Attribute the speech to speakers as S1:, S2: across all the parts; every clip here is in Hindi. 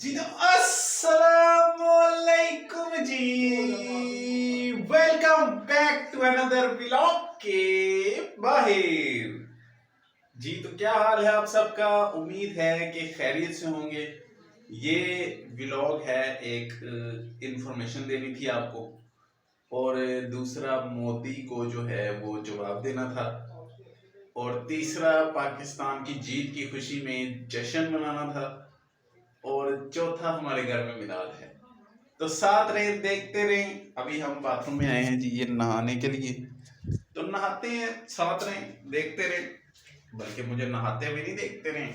S1: जी तो अस्सलामुअलैकुम जी, welcome back to another vlog के बाहर। जी तो क्या हाल है आप सबका, उम्मीद है कि खैरियत से होंगे। ये व्लॉग है, एक इंफॉर्मेशन देनी थी आपको, और दूसरा मोदी को जो है वो जवाब देना था, और तीसरा पाकिस्तान की जीत की खुशी में जश्न मनाना था, और चौथा हमारे घर में मिलाद है। तो साथ रहे, देखते रहे। अभी हम बाथरूम में आए हैं जी, ये नहाने के लिए, तो नहाते हैं, साथ रहे, देखते रहे। बल्कि मुझे नहाते हुए नहीं, देखते रहे।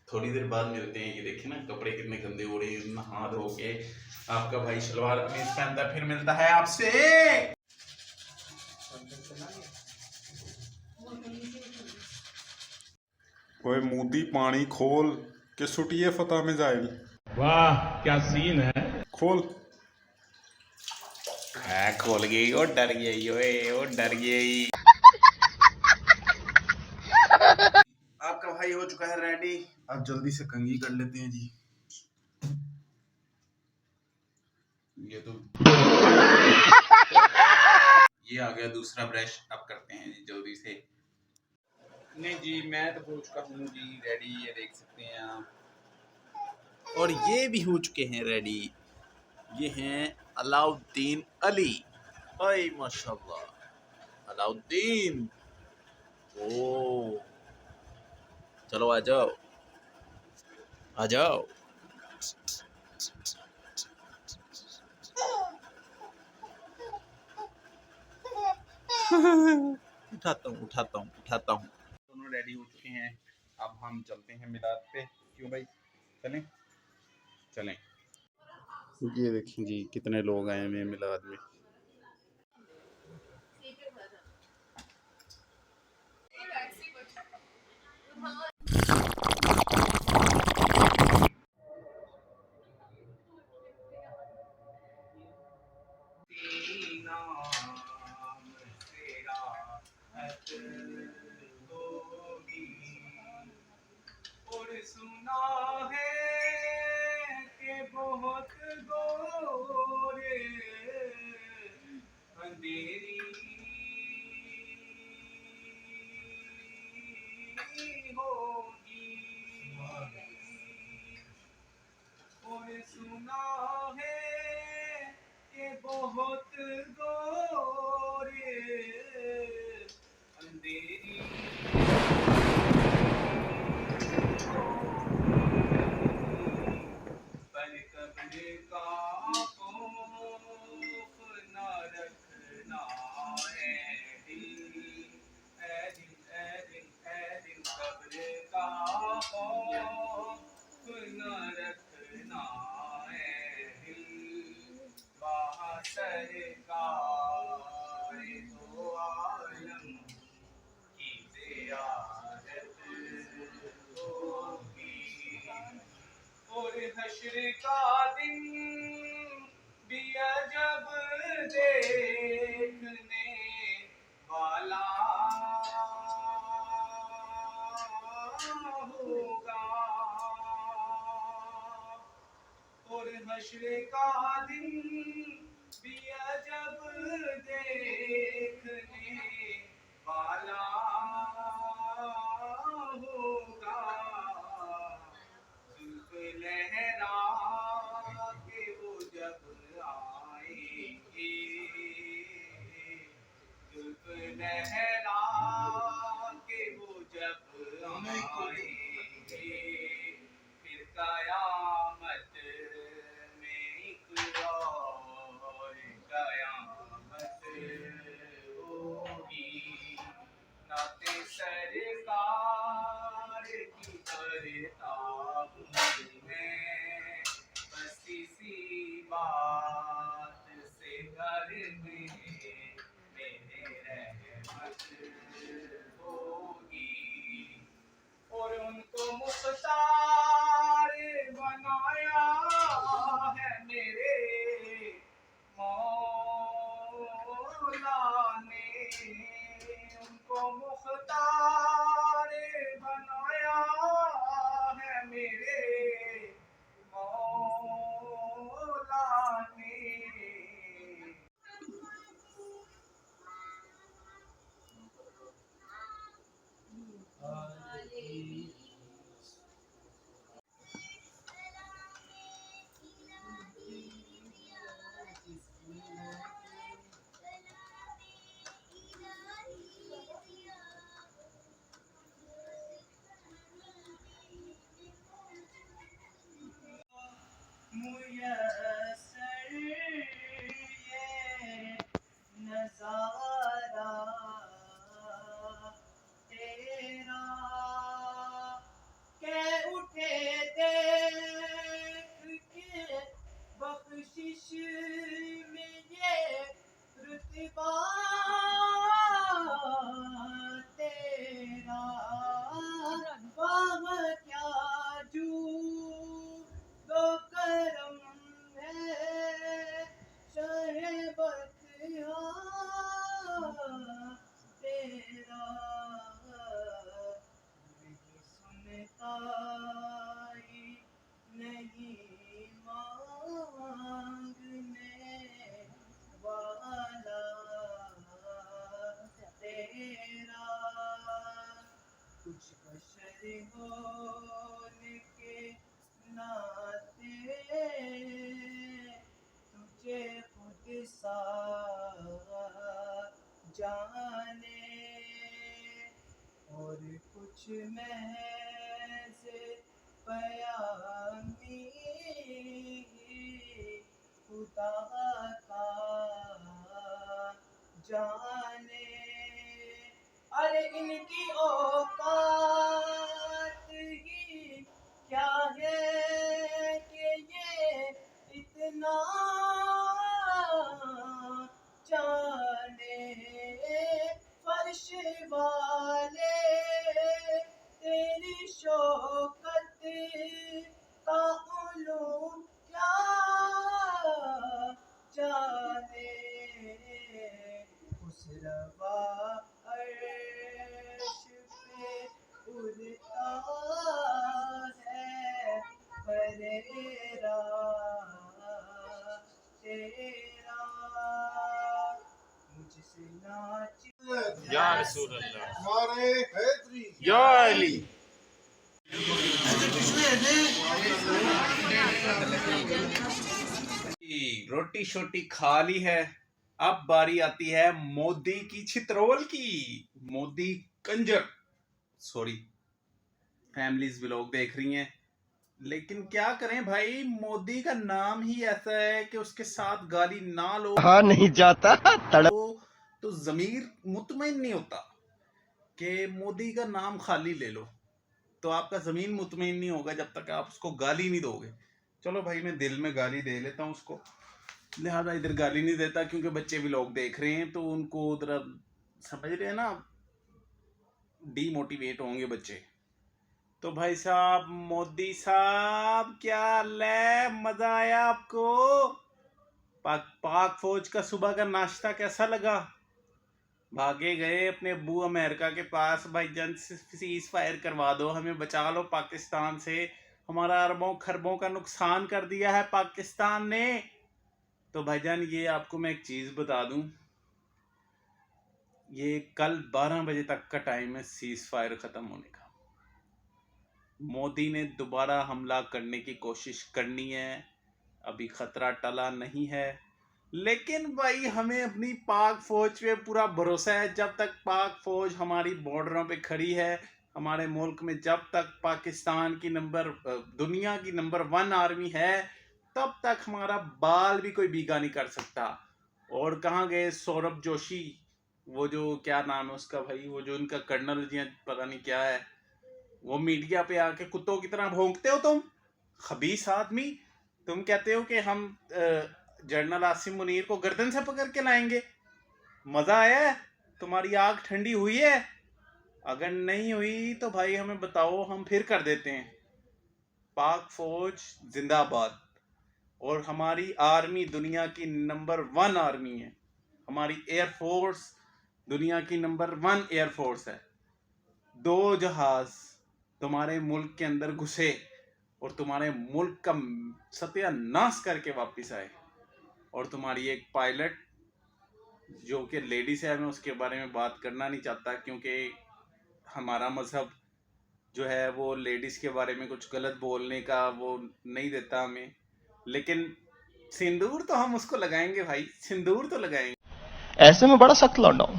S1: थोड़ी देर बाद मिलते हैं। ये देखिए ना, कपड़े कितने गंदे हो रहे हैं। नहा धो के आपका भाई सलवार कमीज पहनता, फिर मिलता है आपसे।
S2: ओए मोदी पानी खोल के सुटिए फतेह में जाएगी।
S3: वाह क्या सीन है।
S2: खोल।
S1: खोल गई, ओ डर गई, ओए ओ डर गई। आपका भाई हो चुका है रेडी। अब जल्दी से कंघी कर लेते हैं जी। ये तो ये आ गया दूसरा ब्रश। अब करते हैं जी जल्दी से। नहीं जी, मैं तो हो चुका हूँ जी रेडी, ये देख सकते हैं आप। और ये भी हो चुके हैं रेडी। ये हैं अलाउद्दीन अली। ओए माशाल्लाह, अलाउद्दीन। ओ चलो आ जाओ, आ जाओ। उठाता हूँ, उठाता हूँ, उठाता हूँ। दोनों रेडी हो चुके हैं। अब हम चलते हैं मिलाद पे। क्यों भाई, चलें? चलें। ये देखिए जी, कितने लोग आए हैं मिलाद में। और सुना है कि बहुत गोरे अंधेरी होगी। और सुना है कि बहुत गोरे अंधेरी पर कब्र का खौफ न रखना है दिल। ऐ दिल, ऐ दिल, ऐ दिल, कब्र का खौफ न रखना है दिल। वहाँ सरकार दो आलम की ज़ियारत होगी। और हश्र का दिन भी अजब देखने वाला होगा। और हश्र का दिन भी अजब देखने वाला होगा। जुल्फ लहरा के वो जब आएंगे, जुल्फ लहरा के वो जब आएंगे, फिर कयामत में एक और कयामत होगी। नाते सरकार की करता हूँ मैं, बस इसी बात से घर में मेरे रहमत होगी। और उनको मुख्तार बना
S4: मांगने वाला तेरा कुछ बशर होने के नाते तुझे खुद सा जाने और कुछ महज बयानी खुदा का जाने। अरे इनकी औकात ही क्या है कि ये इतना जाने। फर्श वाले तेरी शौकत का उलू क्या जाने। उस रवा अर्श पे उड़ता है बरेरा तेरा मुझसे नाच
S3: या रसूल अल्लाह
S5: हमारे हैदरी
S3: या अली।
S1: रोटी शोटी खा ली है, अब बारी आती है मोदी की छितरोल की। Modi Kanjar, sorry, families vlog देख रही हैं, लेकिन क्या करें भाई, मोदी का नाम ही ऐसा है कि उसके साथ गाली ना लो
S6: नहीं जाता
S1: तो जमीर मुतमईन नहीं होता। कि मोदी का नाम खाली ले लो तो आपका जमीन मुतमईन नहीं होगा जब तक आप उसको गाली नहीं दोगे। चलो भाई, मैं दिल में गाली दे लेता हूँ उसको, लिहाजा इधर गाली नहीं देता, क्योंकि बच्चे भी लोग देख रहे हैं तो उनको उधर समझ रहे हैं ना, डीमोटिवेट होंगे बच्चे। तो भाई साहब, मोदी साहब क्या हाल है, मजा आया आपको? पाक फौज का सुबह का नाश्ता कैसा लगा? भागे गए अपने अब्बू अमेरिका के पास, भाईजान सीज फायर करवा दो, हमें बचा लो पाकिस्तान से, हमारा अरबों खरबों का नुकसान कर दिया है पाकिस्तान ने। तो भाईजान ये आपको मैं एक चीज बता दूं, ये कल 12 बजे तक का टाइम है सीज फायर खत्म होने का। मोदी ने दोबारा हमला करने की कोशिश करनी है, अभी खतरा टला नहीं है, लेकिन भाई हमें अपनी पाक फौज पे पूरा भरोसा है। जब तक पाक फौज हमारी बॉर्डरों पे खड़ी है, हमारे मुल्क में जब तक पाकिस्तान की दुनिया की नंबर 1 आर्मी है, तब तक हमारा बाल भी कोई बीगा नहीं कर सकता। और कहाँ गए सौरभ जोशी, वो जो क्या नाम है उसका भाई, वो जो उनका कर्नल जी पता नहीं क्या है, वो मीडिया पे आके कुत्तों की तरह भौंकते हो तुम, खबीस आदमी। तुम कहते हो कि हम जनरल आसिम मुनीर को गर्दन से पकड़ के लाएंगे। मजा आया है? तुम्हारी आग ठंडी हुई है? अगर नहीं हुई तो भाई हमें बताओ, हम फिर कर देते हैं। पाक फौज जिंदाबाद। और हमारी आर्मी दुनिया की नंबर 1 आर्मी है, हमारी एयरफोर्स दुनिया की नंबर 1 एयरफोर्स है। 2 जहाज तुम्हारे मुल्क के अंदर घुसे और तुम्हारे मुल्क का सत्यानाश करके वापस आए, और तुम्हारी एक पायलट जो कि लेडीज है, मैं उसके बारे में बात करना नहीं चाहता, क्योंकि हमारा मजहब जो है वो लेडीज के बारे में कुछ गलत बोलने का वो नहीं देता हमें। लेकिन सिंदूर तो हम उसको लगाएंगे भाई, सिंदूर तो लगाएंगे।
S6: ऐसे में बड़ा सख्त लौंडा हूं,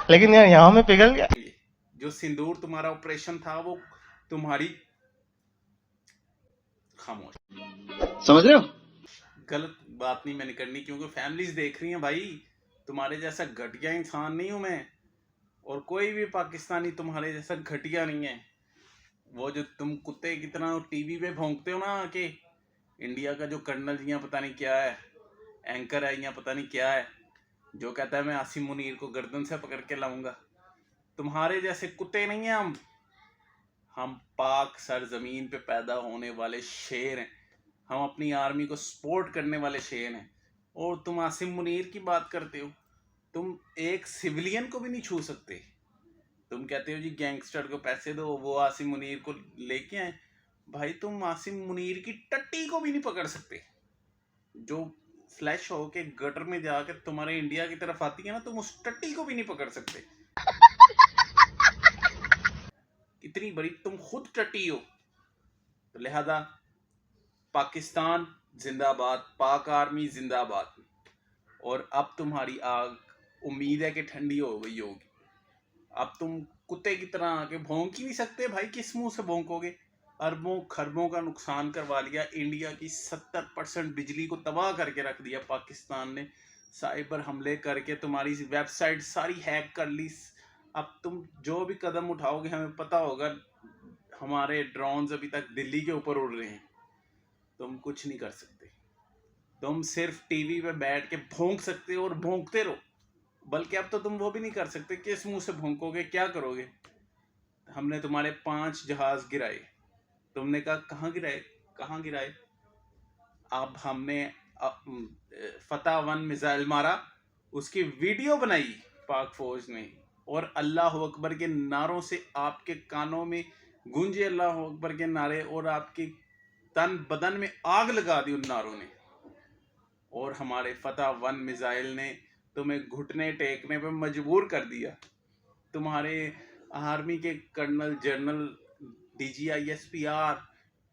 S6: लेकिन यार यहाँ में पिघल गया।
S1: जो सिंदूर तुम्हारा ऑपरेशन था वो तुम्हारी, खामोश,
S6: समझ रहे हो?
S1: गलत बात नहीं मैंने करनी, क्योंकि फैमिलीज देख रही हैं भाई। तुम्हारे जैसा घटिया इंसान नहीं हूं मैं, और कोई भी पाकिस्तानी तुम्हारे जैसा घटिया नहीं है। वो जो तुम कुत्ते की तरह टीवी पे भौंकते हो ना कि इंडिया का जो कर्नल जी पता नहीं क्या है, एंकर है या पता नहीं क्या है, जो कहता है मैं आसिम मुनीर को गर्दन से पकड़ के लाऊंगा, तुम्हारे जैसे कुत्ते नहीं हैं हम पाक सरजमीन पे पैदा होने वाले शेर हैं, हम अपनी आर्मी को सपोर्ट करने वाले शेर हैं। और तुम आसिम मुनीर की बात करते हो, तुम एक सिविलियन को भी नहीं छू सकते। तुम कहते हो जी गैंगस्टर को पैसे दो, वो आसिम मुनीर को लेके आए। भाई तुम आसिम मुनीर की टट्टी को भी नहीं पकड़ सकते, जो फ्लैश हो के गटर में जाकर तुम्हारे इंडिया की तरफ आती है ना, तुम उस टट्टी को भी नहीं पकड़ सकते। इतनी बड़ी तुम खुद टट्टी हो। तो लिहाजा पाकिस्तान जिंदाबाद, पाक आर्मी जिंदाबाद। और अब तुम्हारी आग उम्मीद है कि ठंडी हो गई होगी। अब तुम कुत्ते की तरह आके भौंक ही नहीं सकते भाई, किस मुंह से भौंकोगे? अरबों खरबों का नुकसान करवा लिया, इंडिया की 70% बिजली को तबाह करके रख दिया पाकिस्तान ने, साइबर हमले करके तुम्हारी वेबसाइट सारी हैक कर ली। अब तुम जो भी कदम उठाओगे हमें पता होगा, हमारे ड्रोन्स अभी तक दिल्ली के ऊपर उड़ रहे हैं, तुम कुछ नहीं कर सकते। तुम सिर्फ टीवी पे बैठ के भौंक सकते हो और भौंकते रहो, बल्कि अब तो तुम वो भी नहीं कर सकते। किस मुंह से भौंकोगे, क्या करोगे? हमने तुम्हारे 5 जहाज गिराए, तुमने कहा कहाँ गिराए, कहाँ गिराए? अब हमने फतह 1 मिसाइल मारा, उसकी वीडियो बनाई पाक फौज ने, और अल्लाह अकबर के नारों से आपके कानों में गूंजे अल्लाह अकबर के नारे, और आपके तन बदन में आग लगा दी उन नारों ने। और हमारे फतह 1 मिसाइल ने तुम्हें घुटने टेकने पे मजबूर कर दिया। तुम्हारे आर्मी के कर्नल जनरल DGISPR,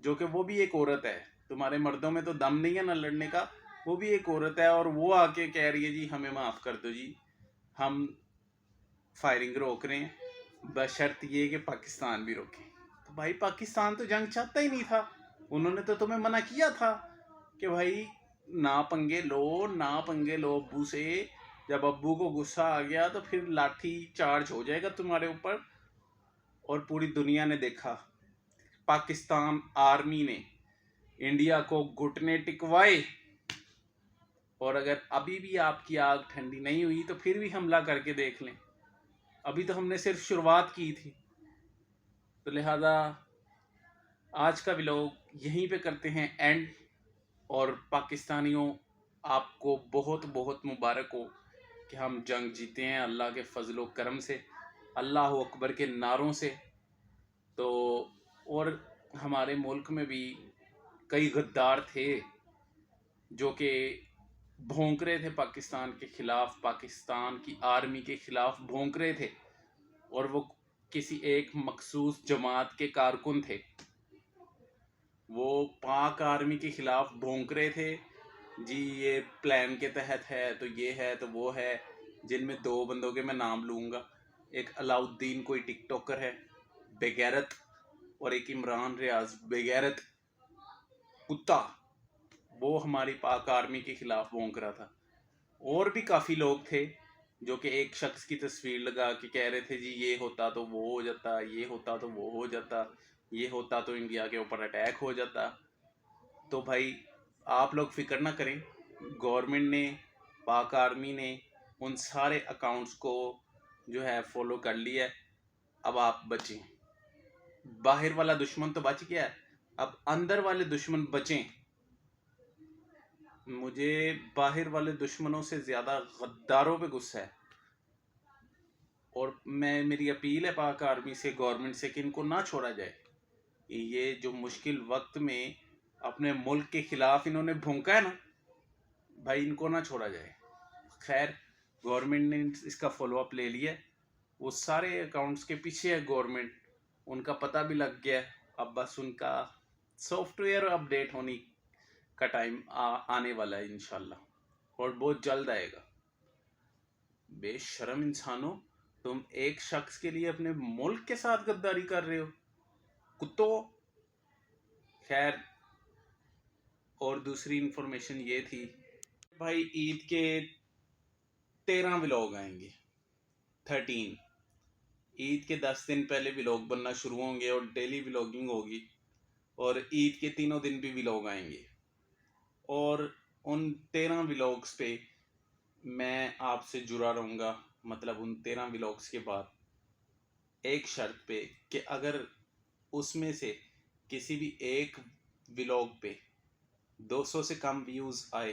S1: जो कि वो भी एक औरत है, तुम्हारे मर्दों में तो दम नहीं है ना लड़ने का, वो भी एक औरत है, और वो आके कह रही है जी हमें माफ़ कर दो जी, हम फायरिंग रोक रहे हैं, बशर्त ये कि पाकिस्तान भी रोके। तो भाई पाकिस्तान तो जंग चाहता ही नहीं था, उन्होंने तो तुम्हें मना किया था कि भाई ना पंगे लो, ना पंगे लो अब्बू से। जब अब्बू को गुस्सा आ गया तो फिर लाठी चार्ज हो जाएगा तुम्हारे ऊपर। और पूरी दुनिया ने देखा, पाकिस्तान आर्मी ने इंडिया को घुटने टिकवाए। और अगर अभी भी आपकी आग ठंडी नहीं हुई तो फिर भी हमला करके देख लें, अभी तो हमने सिर्फ शुरुआत की थी। तो लिहाजा आज का व्लॉग यहीं पे करते हैं एंड। और पाकिस्तानियों, आपको बहुत बहुत मुबारक हो कि हम जंग जीते हैं अल्लाह के फजलो करम से, अल्लाह अकबर के नारों से। तो और हमारे मुल्क में भी कई गद्दार थे जो कि भौंक रहे थे पाकिस्तान के ख़िलाफ़, पाकिस्तान की आर्मी के ख़िलाफ़ भौंक रहे थे, और वो किसी एक मखसूस जमात के कारकुन थे। वो पाक आर्मी के ख़िलाफ़ भौंक रहे थे जी, ये प्लान के तहत है, तो ये है तो वो है, जिनमें 2 बंदों के मैं नाम लूँगा। एक अलाउद्दीन कोई टिकटॉकर है बेगैरत, और एक इमरान रियाज बेगैरत कुत्ता, वो हमारी पाक आर्मी के ख़िलाफ़ भौंक रहा था। और भी काफ़ी लोग थे जो कि एक शख्स की तस्वीर लगा के कह रहे थे जी ये होता तो वो हो जाता, ये होता तो वो हो जाता, ये होता तो इंडिया के ऊपर अटैक हो जाता। तो भाई आप लोग फिक्र ना करें, गवर्नमेंट ने, पाक आर्मी ने उन सारे अकाउंट्स को जो है फॉलो कर लिया है। अब आप बचें, बाहर वाला दुश्मन तो बच गया है, अब अंदर वाले दुश्मन बचें। मुझे बाहर वाले दुश्मनों से ज़्यादा गद्दारों पे गुस्सा है, और मेरी अपील है पाक आर्मी से, गवर्नमेंट से, कि इनको ना छोड़ा जाए। ये जो मुश्किल वक्त में अपने मुल्क के ख़िलाफ़ इन्होंने भौंका है ना भाई, इनको ना छोड़ा जाए। खैर गवर्नमेंट ने इसका फॉलो अप ले लिया है, वो सारे अकाउंट्स के पीछे है गवर्नमेंट, उनका पता भी लग गया है। अब बस उनका सॉफ्टवेयर अपडेट होने का टाइम आने वाला है इंशाल्लाह, और बहुत जल्द आएगा। बेशरम इंसानों, तुम एक शख्स के लिए अपने मुल्क के साथ गद्दारी कर रहे हो, कुत्तों। खैर, और दूसरी इंफॉर्मेशन ये थी भाई, ईद के 13 व्लॉग आएंगे, 13। ईद के 10 दिन पहले व्लॉग बनना शुरू होंगे और डेली व्लॉगिंग होगी, और ईद के 3 दिन भी व्लॉग आएंगे। और उन 13 व्लॉग्स पे मैं आपसे जुड़ा रहूँगा, मतलब उन 13 व्लॉग्स के बाद एक शर्त पे कि अगर उसमें से किसी भी एक व्लॉग पे 200 से कम व्यूज़ आए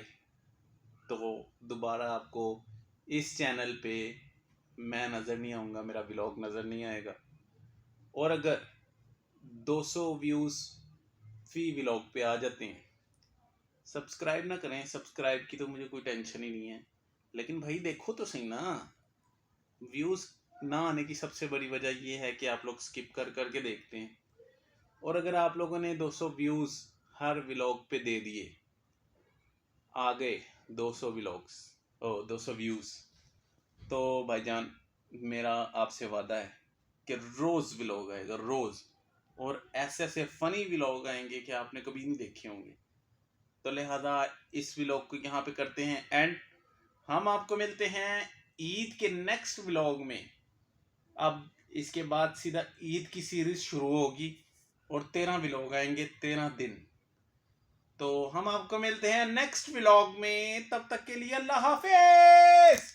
S1: तो दोबारा आपको इस चैनल पे मैं नज़र नहीं आऊँगा, मेरा व्लॉग नज़र नहीं आएगा। और अगर 200 व्यूज़ फी व्लॉग पे आ जाते हैं, सब्सक्राइब ना करें, सब्सक्राइब की तो मुझे कोई टेंशन ही नहीं है, लेकिन भाई देखो तो सही ना। व्यूज़ ना आने की सबसे बड़ी वजह ये है कि आप लोग स्किप कर करके देखते हैं। और अगर आप लोगों ने 200 व्यूज़ हर व्लॉग पे दे दिए, आ गए 200 व्लॉग्स 200 व्यूज़, तो भाईजान मेरा आपसे वादा है कि रोज़ व्लॉग आएगा, रोज़। और ऐसे ऐसे फ़नी व्लॉग आएंगे कि आपने कभी नहीं देखे होंगे। तो लिहाजा इस व्लॉग को यहाँ पे करते हैं एंड। हम आपको मिलते हैं ईद के नेक्स्ट व्लॉग में। अब इसके बाद सीधा ईद की सीरीज़ शुरू होगी और 13 व्लॉग आएंगे, 13 दिन। तो हम आपको मिलते हैं नेक्स्ट व्लॉग में, तब तक के लिए अल्लाह हाफिज़।